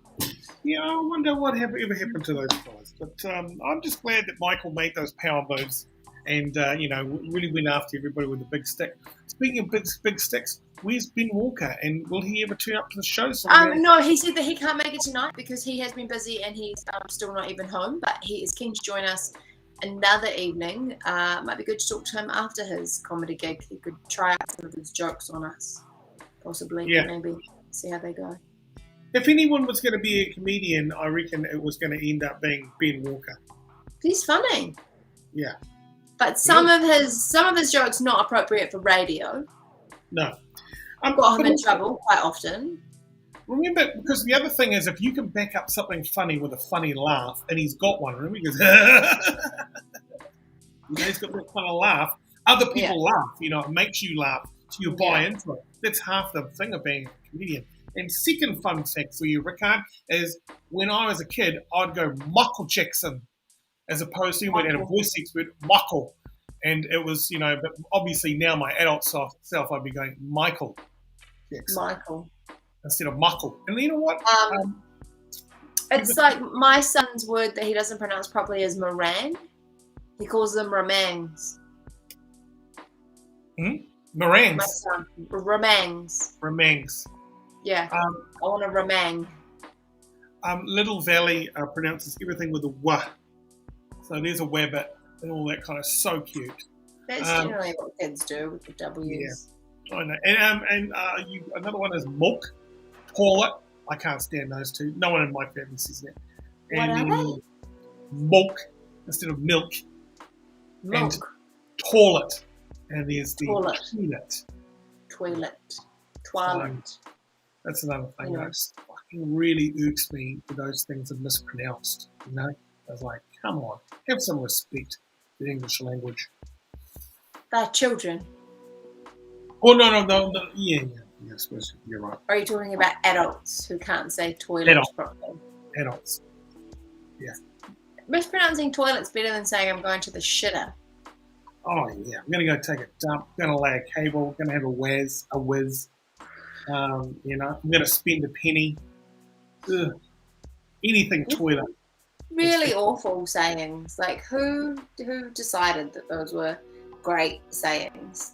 Yeah, I wonder what ever happened to those guys. But I'm just glad that Michael made those power moves and, really went after everybody with a big stick. Speaking of big sticks, where's Ben Walker? And will he ever turn up to the show? No, he said that he can't make it tonight because he has been busy and he's still not even home. But he is keen to join us another evening. Might be good to talk to him after his comedy gig. He could try out some of his jokes on us, possibly. Yeah. Maybe see how they go. If anyone was going to be a comedian, I reckon it was going to end up being Ben Walker. He's funny. Yeah. But some of his jokes not appropriate for radio. No. Got him in trouble quite often. Remember, because the other thing is, if you can back up something funny with a funny laugh, and he's got one, remember, he goes, he's got that kind of laugh. Other people laugh, it makes you laugh, so you buy into it. That's half the thing of being a comedian. And second fun fact for you, Rickard, is when I was a kid, I'd go Michael Jackson, as opposed to, when at a voice expert, Michael. And it was, but obviously now my adult self, I'd be going Michael Jackson. Michael. Instead of Michael. And you know what? It's like my son's word that he doesn't pronounce properly is meringue. He calls them remangs. Meringues. My son. Remangs. Remangs. Yeah. I want a remang. Little Valley pronounces everything with a w. So there's a wabbit and all that kind of so cute. That's generally what kids do with the W's. Yeah, I know. And another one is milk, toilet. I can't stand those two. No one in my family says that. What are they? Milk instead of milk. Milk. And toilet. And there's the Toilet. That's another thing that just fucking really irks me for those things are mispronounced. I was like, come on, have some respect for the English language. They're children. Oh, no. Yeah, I suppose you're right. Or are you talking about adults who can't say toilet properly? Adults. Yeah. Mispronouncing toilet's better than saying I'm going to the shitter. Oh, yeah. I'm going to go take a dump. I'm going to lay a cable. I'm going to have a whiz. I'm going to spend a penny. Ugh. Anything toilet. Really awful sayings. Like, who decided that those were great sayings?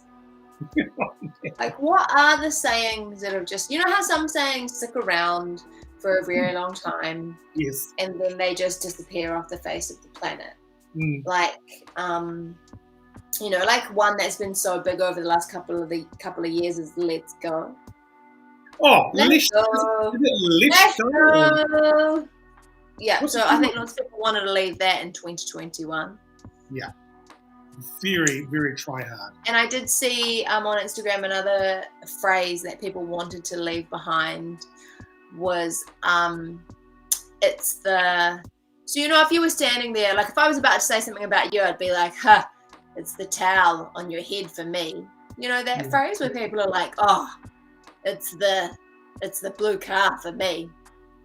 Like, what are the sayings that have just... how some sayings stick around for a very long time? Yes. And then they just disappear off the face of the planet. Like, like one that's been so big over the last couple of years is "Let's Go." Oh, let's go. Let's go. Yeah, so I think lots of people wanted to leave that in 2021. Yeah, very, very try hard. And I did see on Instagram another phrase that people wanted to leave behind was it's the... So, if you were standing there, like if I was about to say something about you, I'd be like, it's the towel on your head for me. That phrase where people are like, oh, it's the blue car for me.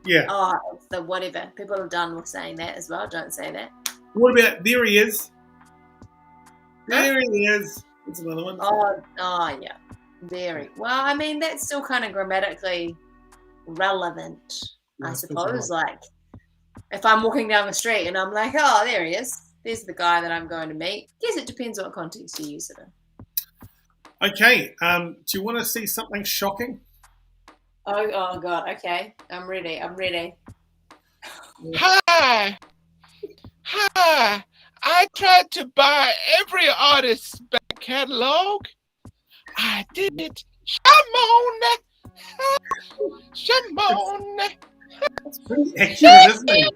Yeah. Oh, it's the whatever. People are done with saying that as well. Don't say that. What about there he is? There he is. That's another one. Oh, yeah. Very. Well, I mean, that's still kind of grammatically relevant, I suppose. Like, if I'm walking down the street and I'm like, oh, there he is. There's the guy that I'm going to meet. Yes, it depends what context you use it in. Okay. Do you want to see something shocking? Oh God. Okay. I'm ready. Hi. I tried to buy every artist's back catalog. I did it. Shimon. That's pretty accurate, isn't it?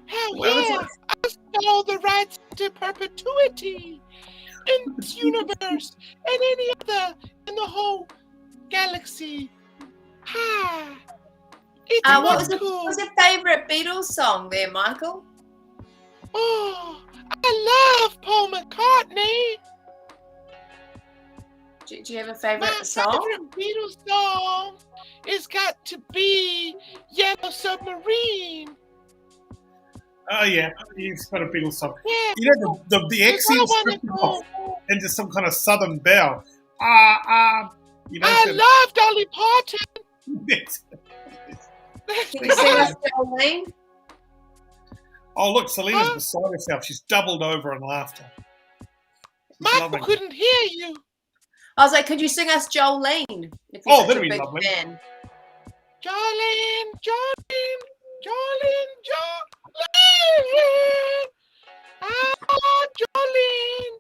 Hell yeah, I stole the rights to perpetuity in this universe and any other in the whole galaxy. Hi. It's what was your favourite Beatles song there, Michael? Oh, I love Paul McCartney. Do you have a favorite My song? favorite Beatles song is got to be Yellow Submarine. Oh yeah, he's got a Beatles song. Yeah. You know the accent's drifted off into some kind of southern belle. You know. I love Dolly Parton. Can you sing us Jolene? Oh look, Selena's beside herself. She's doubled over in laughter. Michael couldn't hear you. I was like, could you sing us Jolene? If Oh, such that'd a be big lovely. fan. Jolene. Oh, Jolene.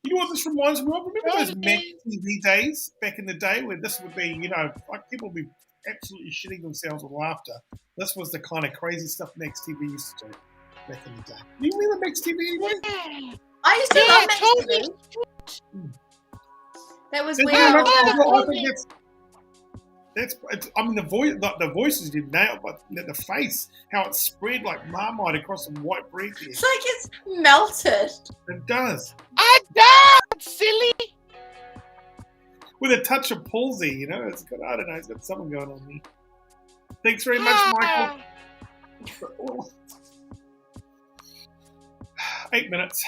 You know what this reminds me of? Remember those Mack TV days back in the day where this would be, you know, like people would be absolutely shitting themselves with laughter. This was the kind of crazy stuff Max TV used to do back in the day. You remember Max TV anyway? I used to love Max TV. That was weird. I think I mean, the voices did nail, but the face, how it spread like Marmite across some white bread. It's like it's melted. It does. I died, silly. With a touch of palsy, you know, it's got, I don't know, it's got something going on there. Thanks very much, Michael. 8 minutes.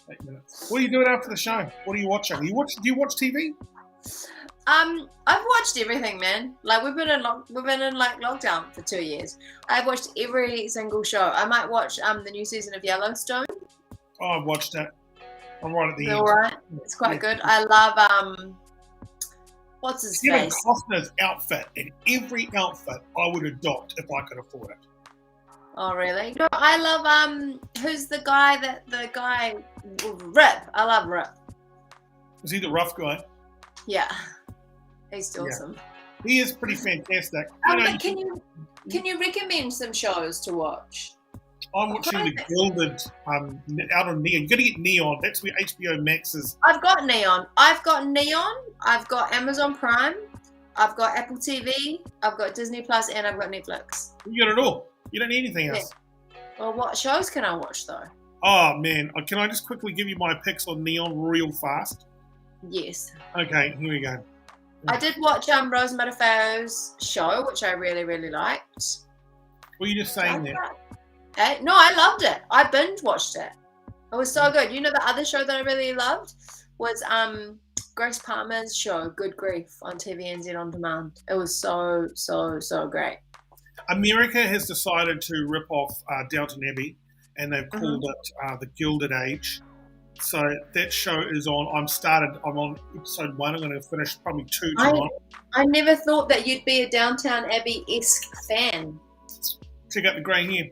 8 minutes. What are you doing after the show? What are you watching? Do you watch TV? I've watched everything, man. Like we've been in like lockdown for 2 years. I've watched every single show. I might watch the new season of Yellowstone. Oh, I've watched that. I'm right at the It's end. all right. It's quite good. I love what's his Kevin face? Costner's outfit, and every outfit I would adopt if I could afford it. Oh really? No, I love who's the guy Rip. I love Rip. Is he the rough guy? Yeah. He's awesome. He is pretty fantastic. But can you recommend some shows to watch? I'm watching the Gilded out on Neon. You've got to get Neon. That's where HBO Max is. I've got Neon. I've got Amazon Prime. I've got Apple TV. I've got Disney Plus, and I've got Netflix. You got it all. You don't need anything else. Yeah. Well, what shows can I watch though? Oh man, can I just quickly give you my picks on Neon real fast? Yes. Okay, here we go. I did watch Rose Matafao's show, which I really, really liked. What are you just saying there? No, I loved it. I binge watched it. It was so good. You know, the other show that I really loved was Grace Palmer's show, Good Grief, on TVNZ On Demand. It was so, so, so great. America has decided to rip off Downton Abbey, and they've called it The Gilded Age. So that show is on. I'm on episode 1. I'm going to finish probably 2 tonight. I never thought that you'd be a Downton Abbey-esque fan. Check out the grey hair.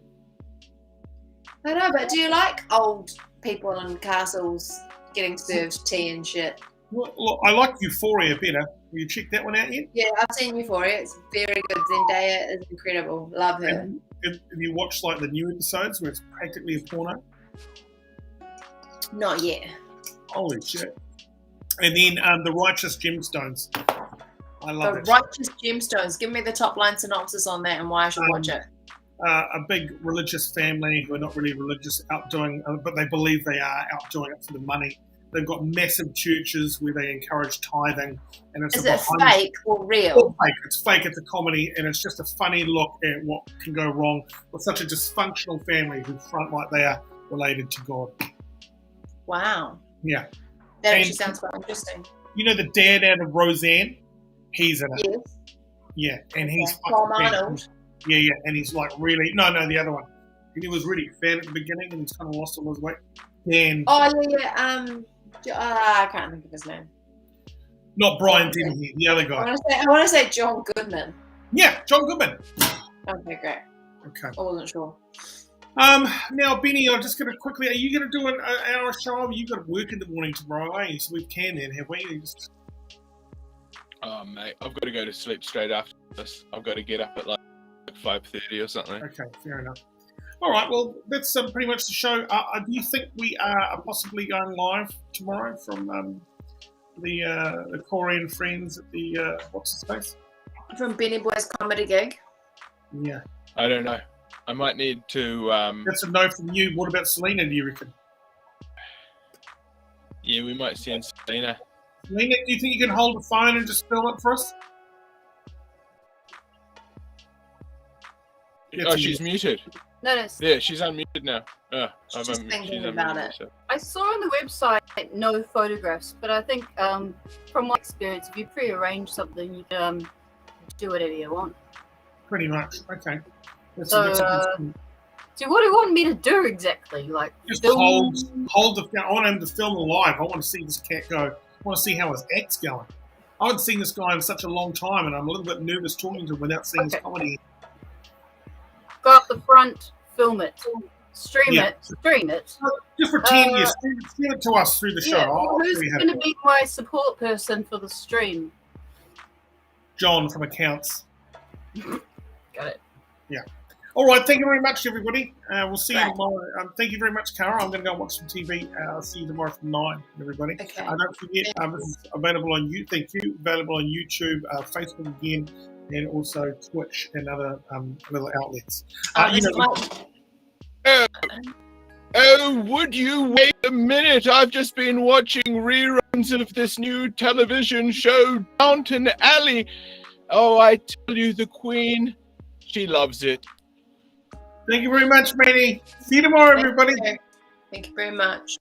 I know, but do you like old people in castles getting served tea and shit? Well, look, I like Euphoria better. Have you checked that one out yet? Yeah, I've seen Euphoria. It's very good. Zendaya is incredible. Love her. Have you watched like the new episodes where it's practically a porno? Not yet. Holy shit. And then The Righteous Gemstones. I love it. The Righteous Gemstones. Give me the top line synopsis on that and why I should watch it. A big religious family who are not really religious, but they believe they are doing it for the money. They've got massive churches where they encourage tithing. And Is it fake or real? It's fake. It's fake. It's a comedy, and it's just a funny look at what can go wrong with such a dysfunctional family who front like they are related to God. Wow. Yeah. That actually sounds quite interesting. You know the dad out of Roseanne? He's in it. Yes. Yeah, and he's Tom Arnold. Yeah, and he's like really the other one. And he was really fat at the beginning, and he's kind of lost all his weight. Then I can't think of his name. Not Brian Dennehy, the other guy. I want to say John Goodman. Yeah, John Goodman. Okay, great. Okay. I wasn't sure. Now, Benny, I'm just going to quickly. Are you going to do an hour show? You've got to work in the morning tomorrow, eh? So we can then, have we? Oh, mate, I've got to go to sleep straight after this. I've got to get up at like 5:30 or something. Okay, fair enough. All right, well, that's pretty much the show. Do you think we are possibly going live tomorrow from the Korean friends at the what's his face? From Benny Boy's comedy gig? Yeah. I don't know. I might need to. That's a no from you. What about Selena, do you reckon? Yeah, we might send Selena. Selena, do you think you can hold the phone and just film it for us? Oh, she's muted. No, no. Yeah, she's unmuted now. She's just thinking about it. So. I saw on the website no photographs, but I think from my experience, if you pre-arrange something, you can do whatever you want. Pretty much. Okay. That's So, a good so what do you want me to do exactly? Like just film? hold the. I want him to film live. I want to see this cat go. I want to see how his act's going. I haven't seen this guy in such a long time, and I'm a little bit nervous talking to him without seeing his comedy. Go up the front, film it, stream Yeah. it, stream it. Just pretend you stream it to us through the show. Yeah, I'll who's show you how going to to do it. be my support person for the stream? John from accounts. Got it. All right, thank you very much, everybody. We'll see you Right. tomorrow. Thank you very much, Cara. I'm going to go and watch some TV. I'll see you tomorrow from 9, everybody. Okay. Don't forget, this is available on YouTube. Thank you. Available on YouTube, Facebook again, and also Twitch and other little outlets. Oh, would you wait a minute? I've just been watching reruns of this new television show, Downton Alley. Oh, I tell you, the Queen, she loves it. Thank you very much, Manny. See you tomorrow, everybody. Thank you very much.